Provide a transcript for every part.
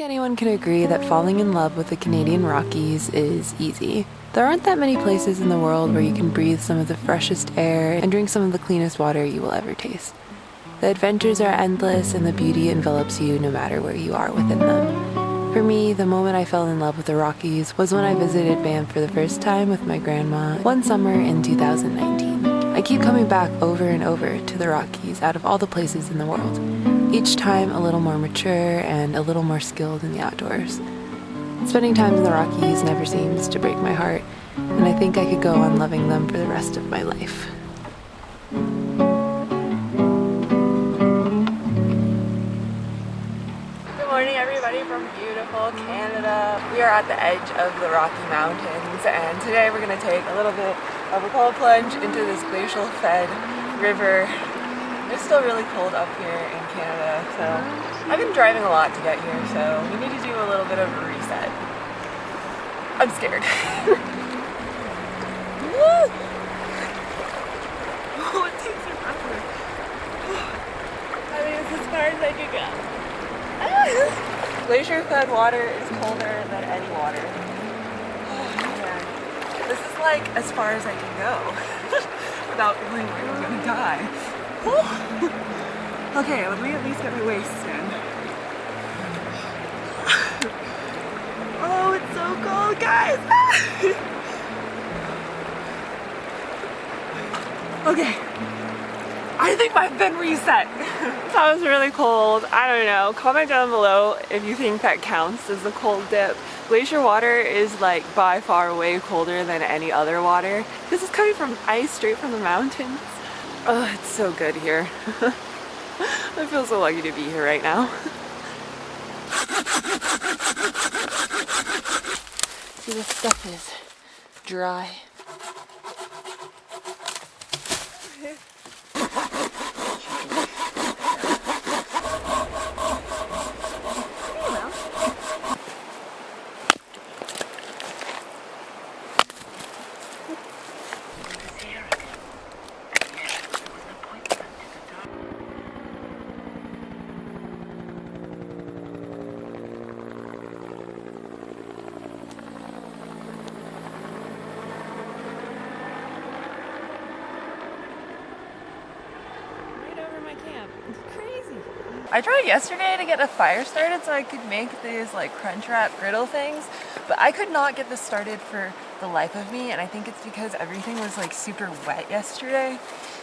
think anyone can agree that falling in love with the Canadian Rockies is easy. There aren't that many places in the world where you can breathe some of the freshest air and drink some of the cleanest water you will ever taste. The adventures are endless and the beauty envelops you no matter where you are within them. For me, the moment I fell in love with the Rockies was when I visited Banff for the first time with my grandma one summer in 2019. I keep coming back over and over to the Rockies out of all the places in the world, each time a little more mature and a little more skilled in the outdoors. Spending time in the Rockies never seems to break my heart, and I think I could go on loving them for the rest of my life. Good morning, everybody from beautiful Canada. We are at the edge of the Rocky Mountains, and today we're going to take a little bit of a cold plunge into this glacial fed river. It's still really cold up here in Canada, so I've been driving a lot to get here, so we need to do a little bit of a reset. I'm scared. Oh, it takes me forever. I think it's as far as I could go. Glacier fed water is colder than any water. This is like as far as I can go without feeling like I'm gonna die. Okay, let me at least get my waist in. Oh, it's so cold, guys! Okay, I think I've been reset. That was really cold. I don't know. Comment down below if you think that counts as a cold dip. Glacier water is like by far way colder than any other water. This is coming from ice straight from the mountains. Oh, it's so good here. I feel so lucky to be here right now. See, this stuff is dry. I tried yesterday to get a fire started so I could make these like crunch wrap griddle things, but I could not get this started for the life of me, and I think it's because everything was like super wet yesterday.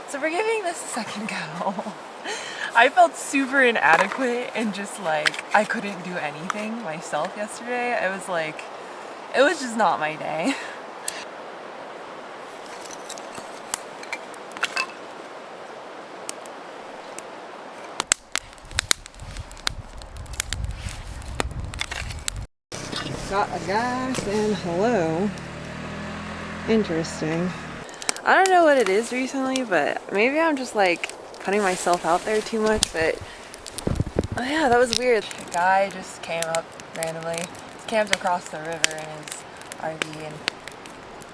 So we're giving this a second go. I felt super inadequate and just like I couldn't do anything myself yesterday. I was like, it was just not my day. Got a guy saying hello. Interesting. I don't know what it is recently, but maybe I'm just like putting myself out there too much, but oh yeah, that was weird. A guy just came up randomly. He camped across the river in his RV and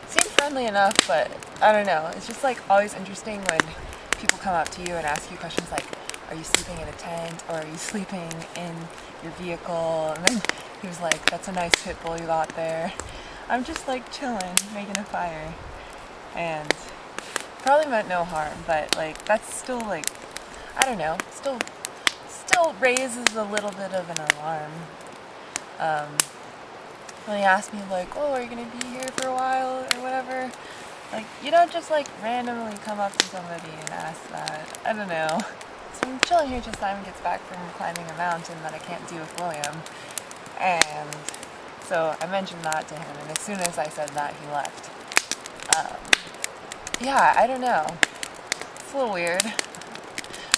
seemed friendly enough, but I don't know. It's just like always interesting when people come up to you and ask you questions like, are you sleeping in a tent or are you sleeping in your vehicle? And then he was like, that's a nice pit bull you got there. I'm just like chilling, making a fire. And probably meant no harm, but like that's still like, I don't know, still raises a little bit of an alarm. When he asked me like, oh, are you gonna be here for a while or whatever? Like, you don't just like randomly come up to somebody and ask that. I don't know. So I'm chilling here till Simon gets back from climbing a mountain that I can't do with William. And so I mentioned that to him, and as soon as I said that, he left. Yeah, I don't know. It's a little weird,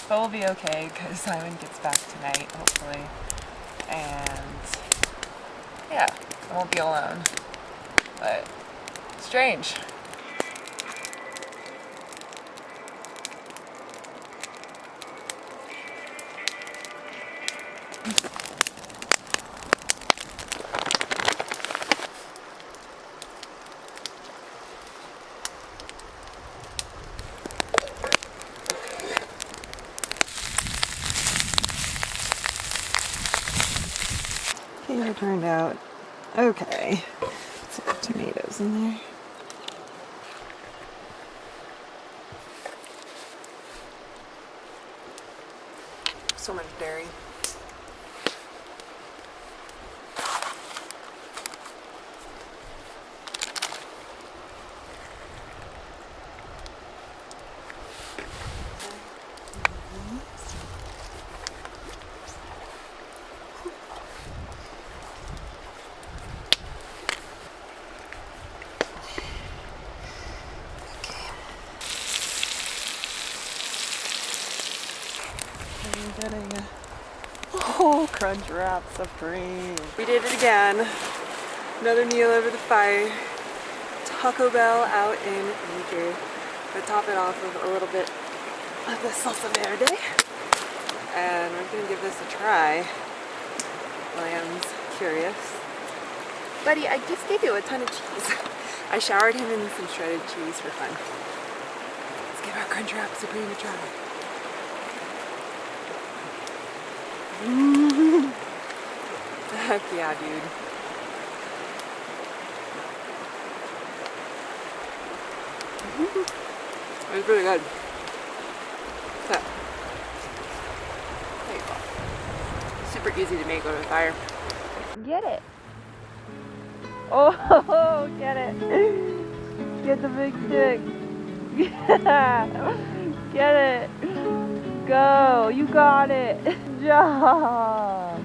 but we'll be okay because Simon gets back tonight, hopefully. And yeah, I won't be alone. But strange. It turned out okay. Some tomatoes in there. So much dairy. Getting a whole crunch wrap supreme. We did it again. Another meal over the fire. Taco Bell out in nature. But top it off with a little bit of the salsa verde. And we're gonna give this a try. William's curious. Buddy, I just gave you a ton of cheese. I showered him in some shredded cheese for fun. Let's give our crunch wrap supreme a try. Heck yeah, dude. It was really good. So, there you go. Super easy to make over the fire. Get it. Oh, get it. Get the big stick. Yeah. Get it. Go. You got it. Good job.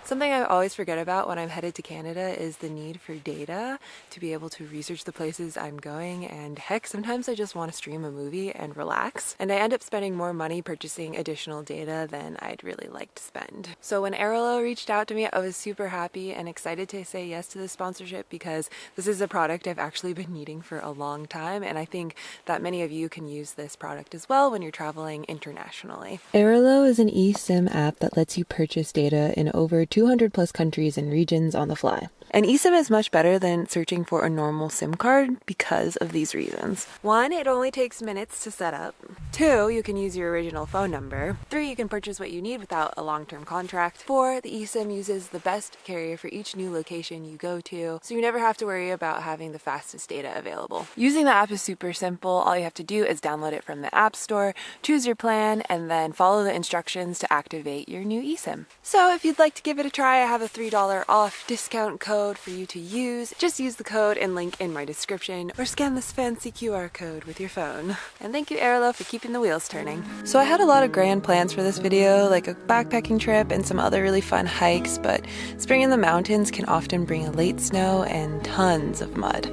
Something I always forget about when I'm headed to Canada is the need for data to be able to research the places I'm going, and heck, sometimes I just want to stream a movie and relax, and I end up spending more money purchasing additional data than I'd really like to spend. So when Airlo reached out to me, I was super happy and excited to say yes to this sponsorship because this is a product I've actually been needing for a long time, and I think that many of you can use this product as well when you're traveling internationally. Airlo is an eSIM app that lets you purchase data in over 200 plus countries and regions on the fly. An eSIM is much better than searching for a normal SIM card because of these reasons. 1, it only takes minutes to set up. 2, you can use your original phone number. 3, you can purchase what you need without a long-term contract. 4, the eSIM uses the best carrier for each new location you go to, so you never have to worry about having the fastest data available. Using the app is super simple. All you have to do is download it from the App Store, choose your plan, and then follow the instructions to activate your new eSIM. So if you'd like to give it a try, I have a $3 off discount code for you to use. Just use the code and link in my description, or scan this fancy QR code with your phone. And thank you, Airlo, for keeping the wheels turning. So I had a lot of grand plans for this video, like a backpacking trip and some other really fun hikes, but spring in the mountains can often bring a late snow and tons of mud.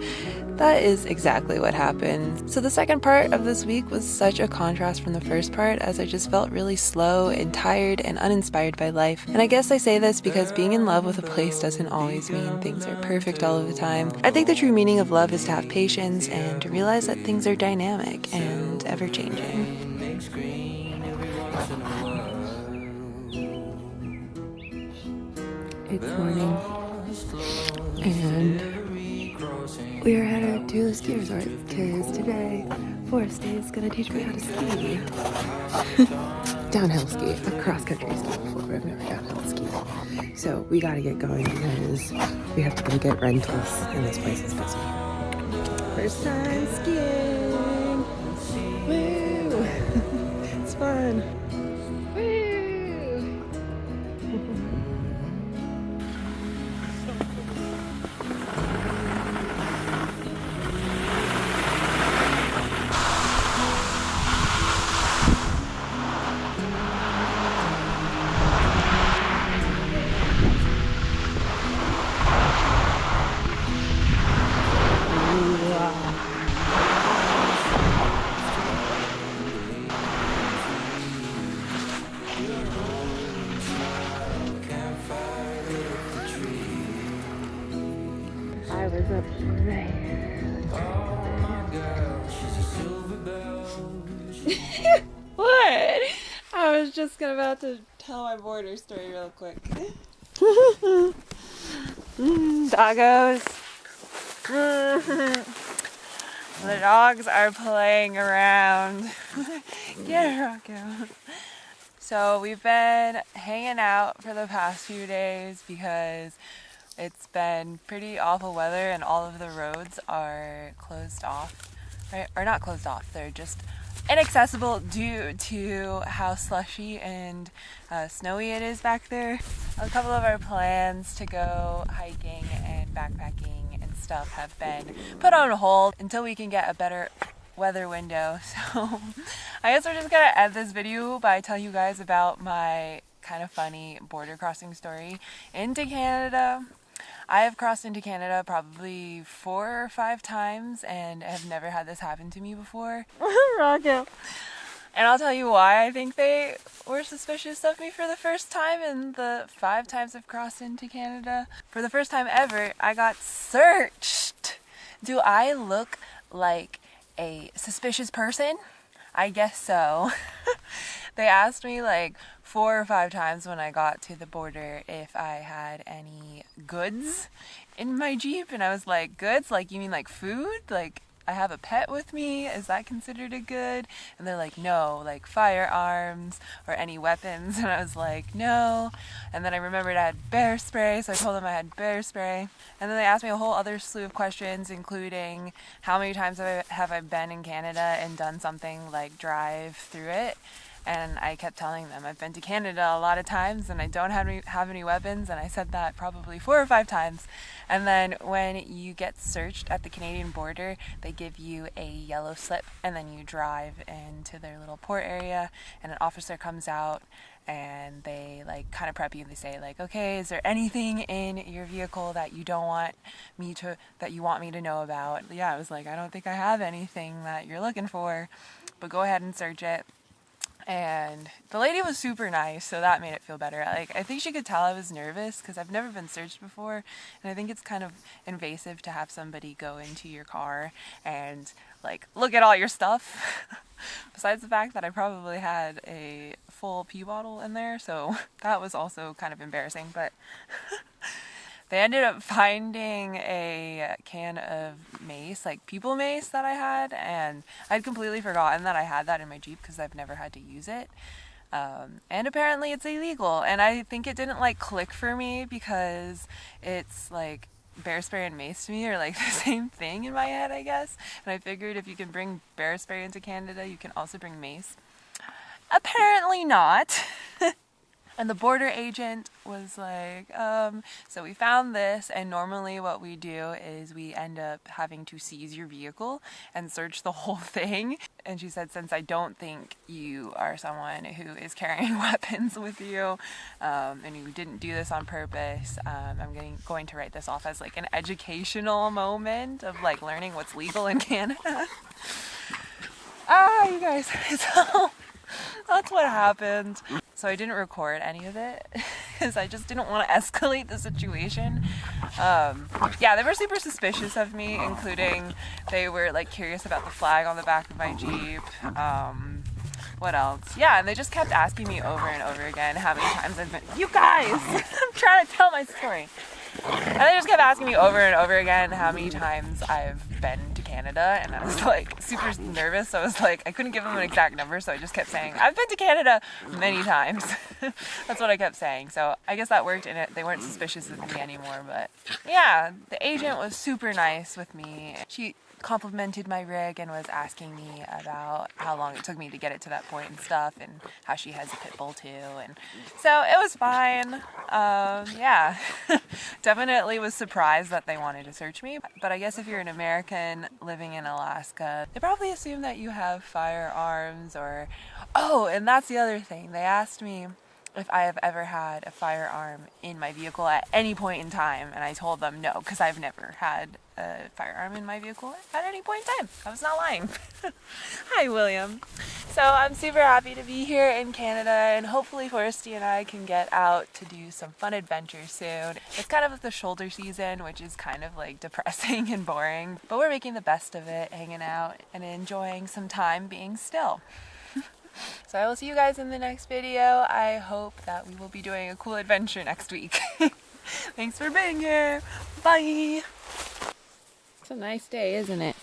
That is exactly what happened. So the second part of this week was such a contrast from the first part, as I just felt really slow and tired and uninspired by life. And I guess I say this because being in love with a place doesn't always mean things are perfect all of the time. I think the true meaning of love is to have patience and to realize that things are dynamic and ever-changing. It's morning and we are headed to the ski resort because today Forrest is gonna teach me how to ski. Downhill ski. I've cross-country skied before, but I've never downhill skied. So we gotta get going because we have to go get rentals and this place is busy. First time skiing! Woo! It's fun! Woo! I was up there. What? I was just about to tell my border story real quick. Doggos. The dogs are playing around. Get Rocco. So we've been hanging out for the past few days because it's been pretty awful weather and all of the roads are closed off, right? Or not closed off, they're just inaccessible due to how slushy and snowy it is back there. A couple of our plans to go hiking and backpacking and stuff have been put on hold until we can get a better weather window. So I guess we're just gonna end this video by telling you guys about my kind of funny border crossing story into Canada. I have crossed into Canada probably 4 or 5 times and have never had this happen to me before. Rocco. And I'll tell you why I think they were suspicious of me for the first time in the 5 times I've crossed into Canada. For the first time ever, I got searched. Do I look like a suspicious person? I guess so. They asked me like 4 or 5 times when I got to the border if I had any goods in my Jeep, and I was like, goods? Like, you mean like food? Like, I have a pet with me, is that considered a good? And they're like, no, like firearms or any weapons. And I was like, no. And then I remembered I had bear spray, so I told them I had bear spray. And then they asked me a whole other slew of questions, including how many times have I been in Canada and done something like drive through it. And I kept telling them I've been to Canada a lot of times and I don't have any weapons, and I said that probably 4 or 5 times. And then when you get searched at the Canadian border, they give you a yellow slip and then you drive into their little port area and an officer comes out and they like kind of prep you and they say like, okay, is there anything in your vehicle that you want me to know about? Yeah, I was like, I don't think I have anything that you're looking for, but go ahead and search it. And the lady was super nice, so that made it feel better. Like, I think she could tell I was nervous because I've never been searched before, and I think it's kind of invasive to have somebody go into your car and like look at all your stuff. Besides the fact that I probably had a full pee bottle in there, so that was also kind of embarrassing. But they ended up finding a can of mace, like people mace that I had, and I'd completely forgotten that I had that in my Jeep because I've never had to use it. And apparently it's illegal, and I think it didn't like click for me because it's like bear spray and mace to me are like the same thing in my head, I guess. And I figured if you can bring bear spray into Canada, you can also bring mace. Apparently not. And the border agent was like, so we found this, and normally what we do is we end up having to seize your vehicle and search the whole thing. And she said, since I don't think you are someone who is carrying weapons with you, and you didn't do this on purpose, I'm going to write this off as like an educational moment of like learning what's legal in Canada. You guys, so that's what happened. So I didn't record any of it because I just didn't want to escalate the situation. Yeah, they were super suspicious of me, including they were like curious about the flag on the back of my Jeep. What else? Yeah, and they just kept asking me over and over again how many times I've been. You guys, I'm trying to tell my story. And they just kept asking me over and over again how many times I've been to Canada, and I was like super nervous, so I was like, I couldn't give them an exact number, so I just kept saying, I've been to Canada many times. That's what I kept saying, so I guess that worked, and they weren't suspicious of me anymore. But yeah, the agent was super nice with me. She complimented my rig and was asking me about how long it took me to get it to that point and stuff, and how she has a pit bull too, and so it was fine. Yeah, definitely was surprised that they wanted to search me, but I guess if you're an American living in Alaska, they probably assume that you have firearms. Or and that's the other thing, they asked me if I have ever had a firearm in my vehicle at any point in time, and I told them no, because I've never had a firearm in my vehicle at any point in time. I was not lying. Hi, William. So I'm super happy to be here in Canada, and hopefully Foresty and I can get out to do some fun adventures soon. It's kind of the shoulder season, which is kind of like depressing and boring, but we're making the best of it, hanging out and enjoying some time being still. So I will see you guys in the next video. I hope that we will be doing a cool adventure next week. Thanks for being here. Bye. It's a nice day, isn't it?